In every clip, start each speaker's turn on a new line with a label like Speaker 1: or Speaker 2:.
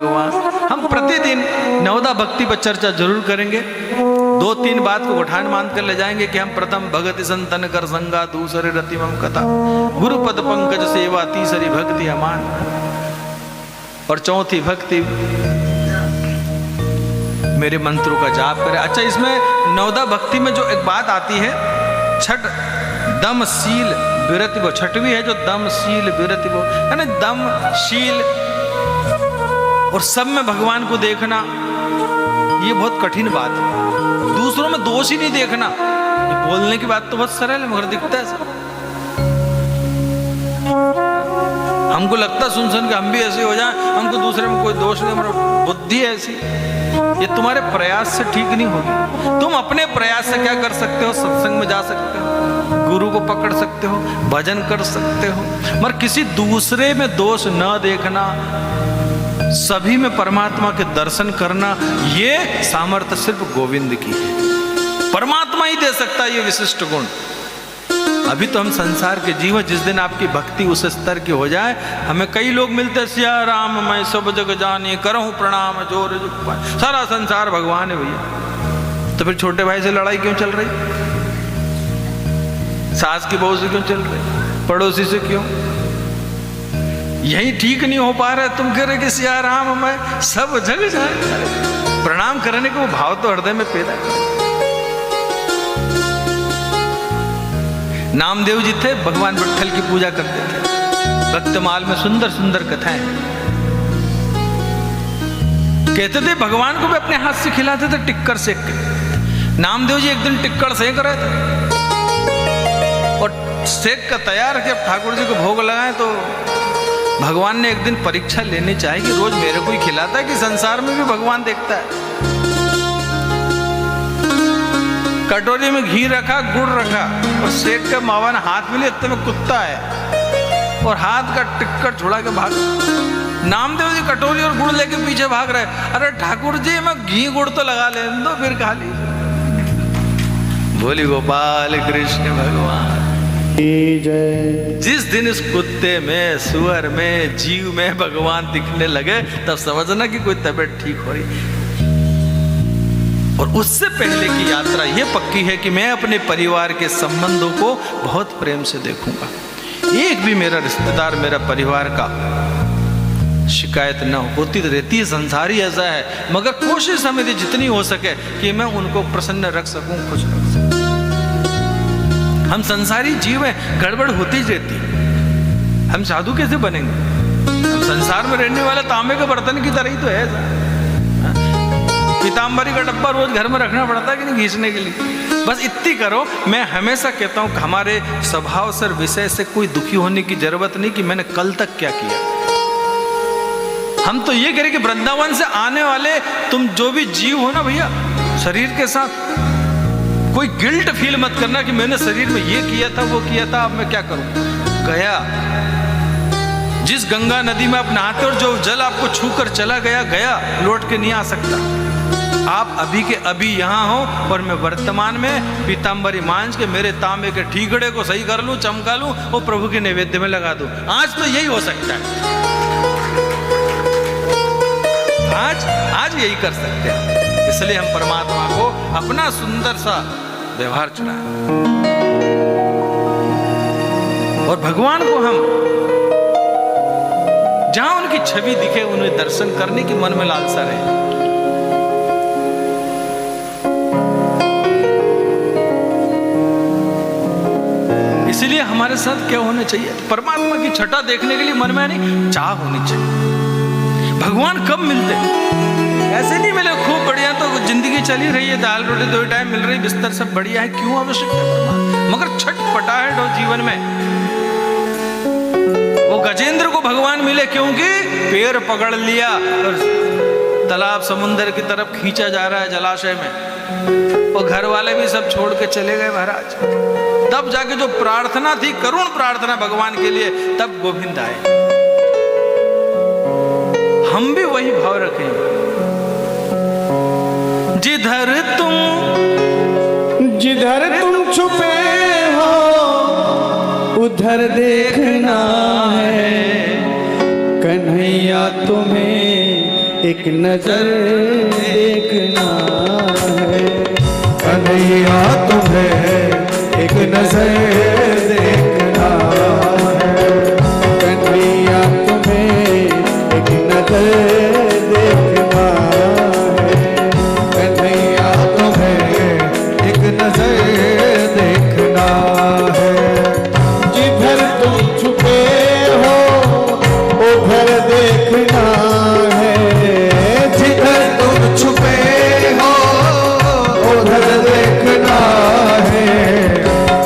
Speaker 1: हम प्रतिदिन नवदा भक्ति पर चर्चा जरूर करेंगे। 2-3 बात को उठान मान कर ले जाएंगे कि हम प्रथम भगति संतन कर संगा, दूसरे रति मम कथा, गुरुपद पंकज सेवा, तीसरी भक्ति अमान, और चौथी भक्ति मेरे मंत्रों का जाप करें। अच्छा, इसमें नवदा भक्ति में जो एक बात आती है, छठ दम शील विरति वो, छठवीं है जो दम शील विरति वो, यानी दम शील और सब में भगवान को देखना, ये बहुत कठिन बात है। दूसरों में दोष ही नहीं देखना, ये बोलने की बात तो बहुत सरल है मगर दिखता है सब। हमको लगता सुन सुन के हम भी ऐसे हो जाएं, हमको दूसरे में कोई दोष नहीं, हमारी बुद्धि ऐसी। ये तुम्हारे प्रयास से ठीक नहीं होगी। तुम अपने प्रयास से क्या कर सकते हो? सत्संग में जा सकते हो, गुरु को पकड़ सकते हो, भजन कर सकते हो, मगर किसी दूसरे में दोष न देखना, सभी में परमात्मा के दर्शन करना, ये सामर्थ्य सिर्फ गोविंद की है। परमात्मा ही दे सकता है ये विशिष्ट गुण। अभी तो हम संसार के जीव, जिस दिन आपकी भक्ति उस स्तर की हो जाए, हमें कई लोग मिलते, सिया राम मैं सब जग जाने, करहूं प्रणाम जोर जुग पाए, सारा संसार भगवान है भैया। तो फिर छोटे भाई से लड़ाई क्यों चल रही? सास की बहू से क्यों चल रही? पड़ोसी से क्यों? यही ठीक नहीं हो पा रहा है, तुम कह रहे कि सिया राम मैं सब जग जाए। प्रणाम करने को भाव तो हृदय में पैदा कर। नामदेव जी थे, भगवान विट्ठल की पूजा करते थे। भक्तमाल में सुंदर सुंदर कथाएं कहते थे, भगवान को भी अपने हाथ से खिलाते थे टिक्कर सेक के। नामदेव जी एक दिन टिक्कर सेक रहे थे और सेक का तैयार के ठाकुर जी को भोग लगाए, तो भगवान ने एक दिन परीक्षा लेनी चाहिए कि रोज मेरे को ही खिलाता है कि संसार में भी भगवान देखता है। कटोरी में घी रखा, गुड़ रखा और सेक के मावन हाथ में लिए, इतने में कुत्ता है और हाथ का टिक्कर छुड़ा के भाग। नामदेव जी कटोरी और गुड़ लेके पीछे भाग रहे। अरे ठाकुर जी, मैं घी गुड़ तो लगा ले दो, फिर खा ली। बोली गोपाल कृष्ण भगवान जय। जिस दिन इस कुत्ते में, सुअर में, जीव में भगवान दिखने लगे, तब समझना कि कोई तबीयत ठीक हो रही। और उससे पहले की यात्रा ये पक्की है कि मैं अपने परिवार के संबंधों को बहुत प्रेम से देखूंगा। एक भी मेरा रिश्तेदार, मेरा परिवार का शिकायत न होती तो रहती है, संसार ही ऐसा है, मगर कोशिश हमें जितनी हो सके कि मैं उनको प्रसन्न रख सकूं, खुश रख सकूं। हम संसारी जीव हैं, गड़बड़ होती ही रहती। हम साधु कैसे बनेंगे? हम संसार में रहने वाले तांबे के बर्तन की तरह ही तो है। पीताम्बरी का डब्बा रोज घर में रखना पड़ता है कि नहीं, घींचने के लिए। बस इतनी करो। मैं हमेशा कहता हूं कि हमारे स्वभाव से, विषय से कोई दुखी होने की जरूरत नहीं कि मैंने कल तक क्या किया। हम तो ये करें कि वृंदावन से आने वाले तुम जो भी जीव हो ना भैया, शरीर के साथ कोई गिल्ट फील मत करना कि मैंने शरीर में ये किया था, वो किया था, अब मैं क्या करूं। गया, जिस गंगा नदी में आप नहाते और जो जल आपको छू कर चला गया, गया, लौट के नहीं आ सकता। आप अभी के अभी यहाँ हो और मैं वर्तमान में पीताम्बरी मांझ के मेरे तांबे के ठीकड़े को सही कर लूं, चमका लूं और प्रभु के नैवेद्य में लगा दूं। आज तो यही हो सकता है। आज यही कर सकते हैं। इसलिए हम परमात्मा को अपना सुंदर सा व्यवहार चढ़ाएं और भगवान को हम जहां उनकी छवि दिखे, उन्हें दर्शन करने की मन में लालसा रहे। इसलिए हमारे साथ क्या होना चाहिए? परमात्मा की छटा देखने के लिए मन में नहीं, चाह होनी चाहिए। भगवान कब मिलते? ऐसे नहीं मिले खूब बढ़िया तो जिंदगी चली रही है, दाल रोटी 2 टाइम मिल रही, बिस्तर सब बढ़िया है, क्यों आवश्यकता है? मगर छटपटाहट हो जीवन में। वो गजेंद्र को भगवान मिले क्योंकि पैर पकड़ लिया और तालाब समुद्र की तरफ खींचा जा रहा है जलाशय में, और घर वाले भी सब छोड़ के चले गए महाराज। तब जाके जो प्रार्थना थी, करुण प्रार्थना भगवान के लिए, तब गोविंद आए। हम भी वही भाव रखें। जिधर तुम छुपे हो उधर देखना है, कन्हैया तुम्हें
Speaker 2: एक नजर देखना है।
Speaker 3: कन्हैया तुम्हें एक नजर देखना है।
Speaker 2: कन्हैया तुम्हें एक नजर देखना है।
Speaker 3: कन्हैया तुम्हें एक नजर देखना है।
Speaker 2: जिधर तुम छुपे हो उधर देखना है।
Speaker 3: जिधर तुम छुपे हो उधर देखना है।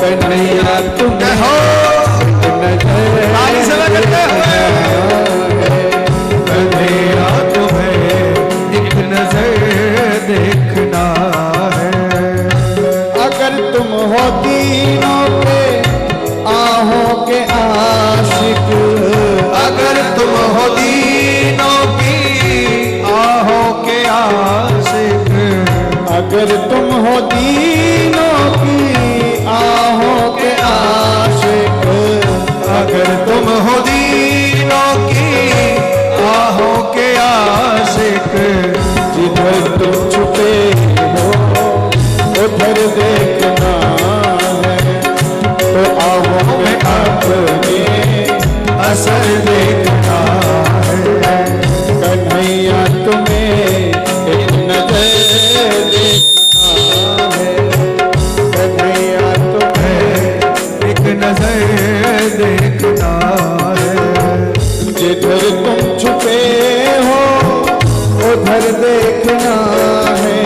Speaker 2: कन्हैया तुम्हें
Speaker 3: हो
Speaker 2: नजर
Speaker 3: ताली से करते हुए कन्हैया तुम्हें एक नजर देखना है।
Speaker 2: अगर तुम हो दीनों के आहों के आशिक,
Speaker 3: अगर तुम हो दीनों की आहों के आशिक,
Speaker 2: अगर तुम हो दीनों की आहों के आशिक,
Speaker 3: अगर तुम हो दीनों की आहों के आशिक,
Speaker 2: जिधर तुम छुपे हो उधर देखना है। तो आहों में अपने
Speaker 3: असर देखना है।
Speaker 2: कन्हैया तुम्हें एक नजर देखना है। कन्हैया तुम्हें
Speaker 3: एक नजर देखना है।
Speaker 2: जिधर तुम छुपे हो उधर देखना है।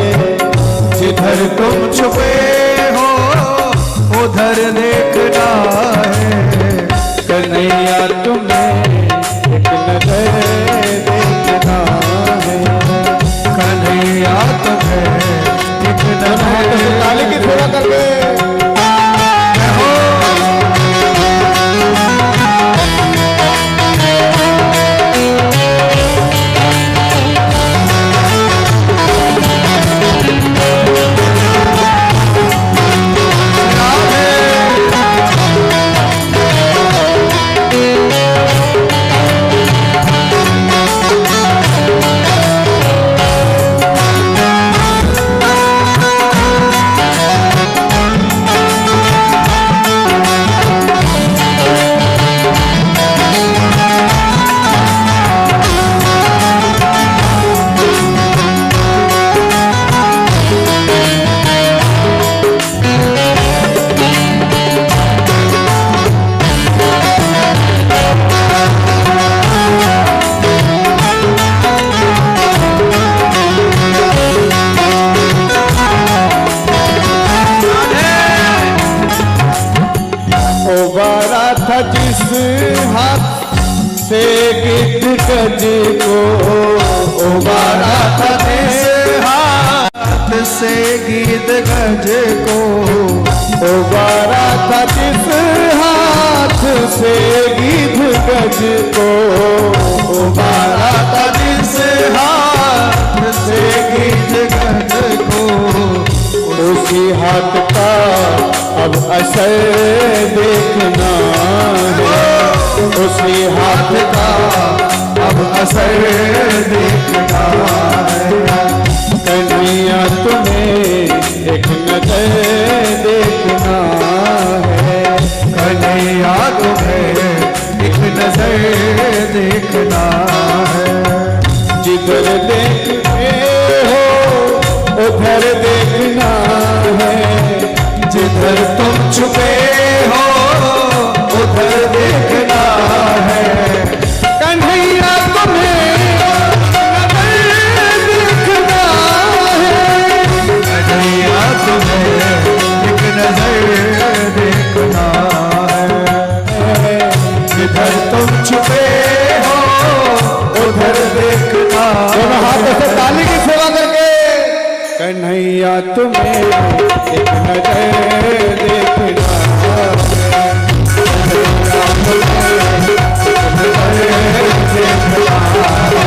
Speaker 3: जिधर तुम छुपे हो उधर देखना है।
Speaker 2: कन्हैया तुम्हें एक नजर देखना है।
Speaker 3: कन्हैया तुम्हें एक नजर
Speaker 2: ताली की थोड़ा करके उबारा था जिस हाथ से गिद्ध गज को, उबारा था जिस
Speaker 3: हाथ से गीत गज को,
Speaker 2: उबारा था जिस हाथ से गिद्ध गज को,
Speaker 3: उबारा था जिस हाथ से गीत गज को,
Speaker 2: उसी हाथ का अब असर देखना है।
Speaker 3: उसी हाथ का अब असर देखना है।
Speaker 2: कन्हैया तुम्हें एक नजर देखना है।
Speaker 3: कन्हैया तुम्हें एक नजर देखना है।
Speaker 2: जिधर देखते हो उधर देखना है।
Speaker 3: जिधर तुम छुपे हो उधर देखना है।
Speaker 2: कन्हैया तुम्हें नजर देखना है।
Speaker 3: कन्हैया तुम्हें एक नजर देखना है। जिधर तुम छुपे हो उधर देखना
Speaker 2: दोनों हाथों से ताली की सेवा करके कन्हैया तुम्हें एक नजर देखना है। कन्हैया तुम्हें एक नजर देखना है।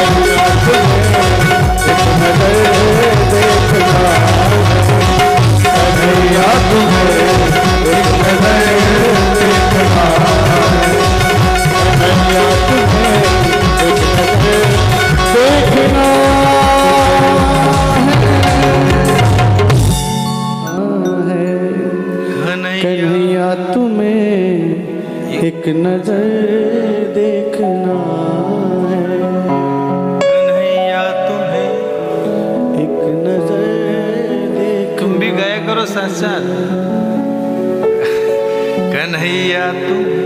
Speaker 2: कन्हैया तुम्हें एक नजर देखना है।
Speaker 3: कन्हैया तुम्हें एक नजर देखना है।
Speaker 2: कन्हैया तुम्हें एक नजर नजर देखना है,
Speaker 1: कन्हैया तुम्हें,
Speaker 2: एक नजर देख।
Speaker 1: तुम भी गाया करो साथ साथ। कन्हैया तुम्हें,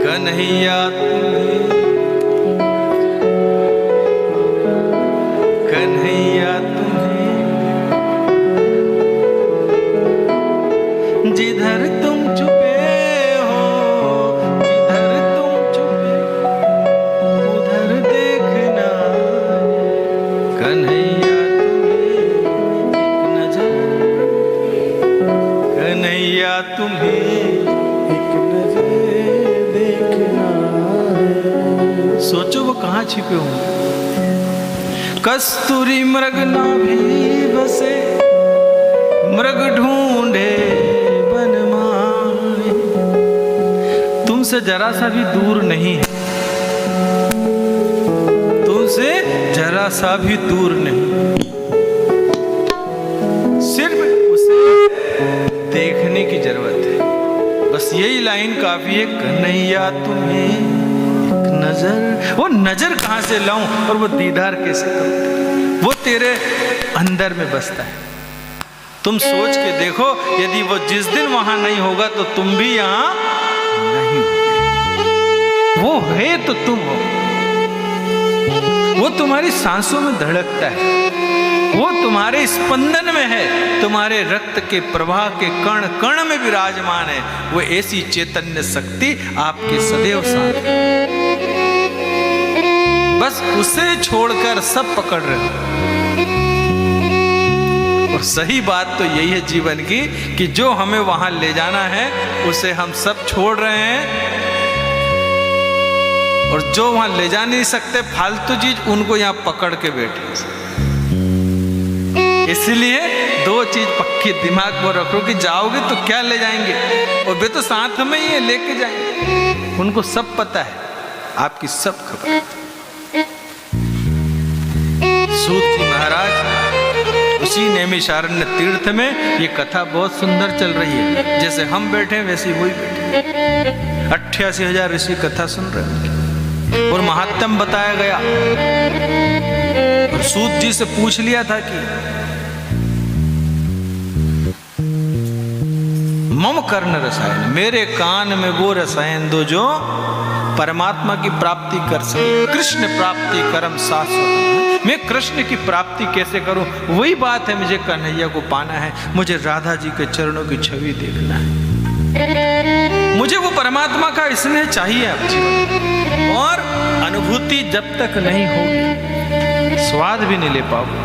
Speaker 1: कन्हैया तुम्हें, कन्हैया तुम्हें, जिधर तुम छुपे हो, जिधर तुम छुपे उधर देखना। कन्हैया तुम्हें एक नजर, कन्हैया तुम्हें
Speaker 2: एक नजर देखना है।
Speaker 1: सोचो वो कहाँ छिपे होंगे। कस्तूरी मृग नाभि बसे, मृग ढूंढे बनमाए। तुमसे जरा सा भी दूर नहीं है, तुमसे जरा सा भी दूर नहीं, सिर्फ उसे देखने की जरूरत है। बस यही लाइन काफी है। कन्हैया तुम्हें एक नजर, वो नजर कहां से लाऊं और वो दीदार कैसे करूं? वो तेरे अंदर में बसता है। तुम सोच के देखो, यदि वो जिस दिन वहां नहीं होगा तो तुम भी यहां नहीं हो। वो है तो तुम हो। वो तुम्हारी सांसों में धड़कता है, वो तुम्हारे स्पंदन में है, तुम्हारे रक्त के प्रवाह के कण कण में विराजमान है। वो ऐसी चैतन्य शक्ति आपके सदैव साथ है। बस उसे छोड़कर सब पकड़ रहे हो। और सही बात तो यही है जीवन की कि जो हमें वहां ले जाना है उसे हम सब छोड़ रहे हैं, और जो वहां ले जा नहीं सकते फालतू चीज, उनको यहां पकड़ के बैठे। इसलिए दो चीज पक्की दिमाग में रखो कि जाओगे तो क्या ले जाएंगे, और वे तो साथ में ही है, लेके जाएंगे। उनको सब पता है, आपकी सब खबर। सूत जी महाराज उसी नैमिषारण्य तीर्थ में ये कथा बहुत सुंदर चल रही है। जैसे हम बैठे वैसे वही बैठे, 88,000 ऋषि कथा सुन रहे हैं और महात्म बताया गया। और सूत जी से पूछ लिया था कि मम कर्ण रसायन, मेरे कान में वो रसायन दो जो परमात्मा की प्राप्ति कर सके। कृष्ण प्राप्ति करम शाश्वत, मैं कृष्ण की प्राप्ति कैसे करूं? वही बात है, मुझे कन्हैया को पाना है, मुझे राधा जी के चरणों की छवि देखना है, मुझे वो परमात्मा का स्नेह चाहिए अब जीवन। और अनुभूति जब तक नहीं होगी स्वाद भी नहीं ले पाओगे।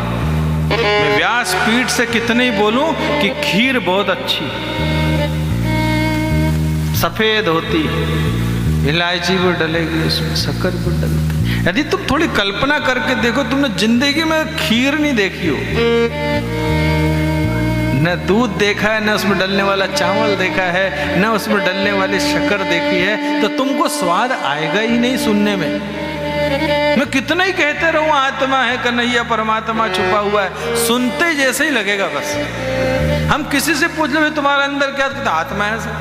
Speaker 1: मैं व्यास पीठ से कितने ही बोलूं कि खीर बहुत अच्छी सफेद होती है, इलायची भी डलेगी उसमें, शक्कर भी डलती। यदि तुम थोड़ी कल्पना करके देखो, तुमने जिंदगी में खीर नहीं देखी हो, न दूध देखा है, न उसमें डलने वाला चावल देखा है, न उसमें डलने वाली शक्कर देखी है, तो तुमको स्वाद आएगा ही नहीं सुनने में। मैं कितना ही कहते रहूं आत्मा है, कन्हैया परमात्मा छुपा हुआ है, सुनते जैसे ही लगेगा। बस हम किसी से पूछ ले तुम्हारे अंदर क्या, कहता आत्मा है सर।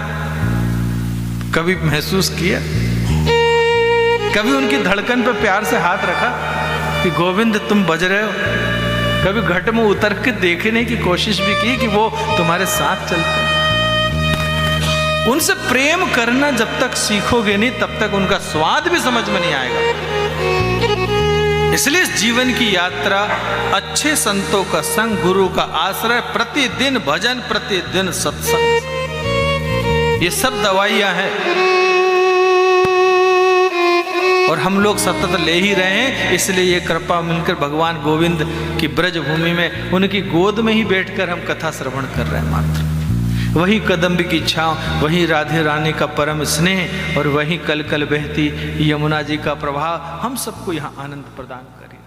Speaker 1: कभी महसूस किया? कभी उनकी धड़कन पे प्यार से हाथ रखा कि गोविंद तुम बज रहे हो? कभी घट में उतर के देखने की कोशिश भी की कि वो तुम्हारे साथ चलते? उनसे प्रेम करना जब तक सीखोगे नहीं, तब तक उनका स्वाद भी समझ में नहीं आएगा। इसलिए इस जीवन की यात्रा अच्छे संतों का संग, गुरु का आश्रय, प्रतिदिन भजन, प्रतिदिन सत्संग, ये सब दवाइयां हैं। और हम लोग सतत ले ही रहे हैं। इसलिए ये कृपा मिलकर भगवान गोविंद की ब्रज भूमि में उनकी गोद में ही बैठकर हम कथा श्रवण कर रहे हैं मात्र। वही कदम्ब की छांव, वही राधे रानी का परम स्नेह, और वही कल कल बहती यमुना जी का प्रवाह हम सबको यहाँ आनंद प्रदान करे।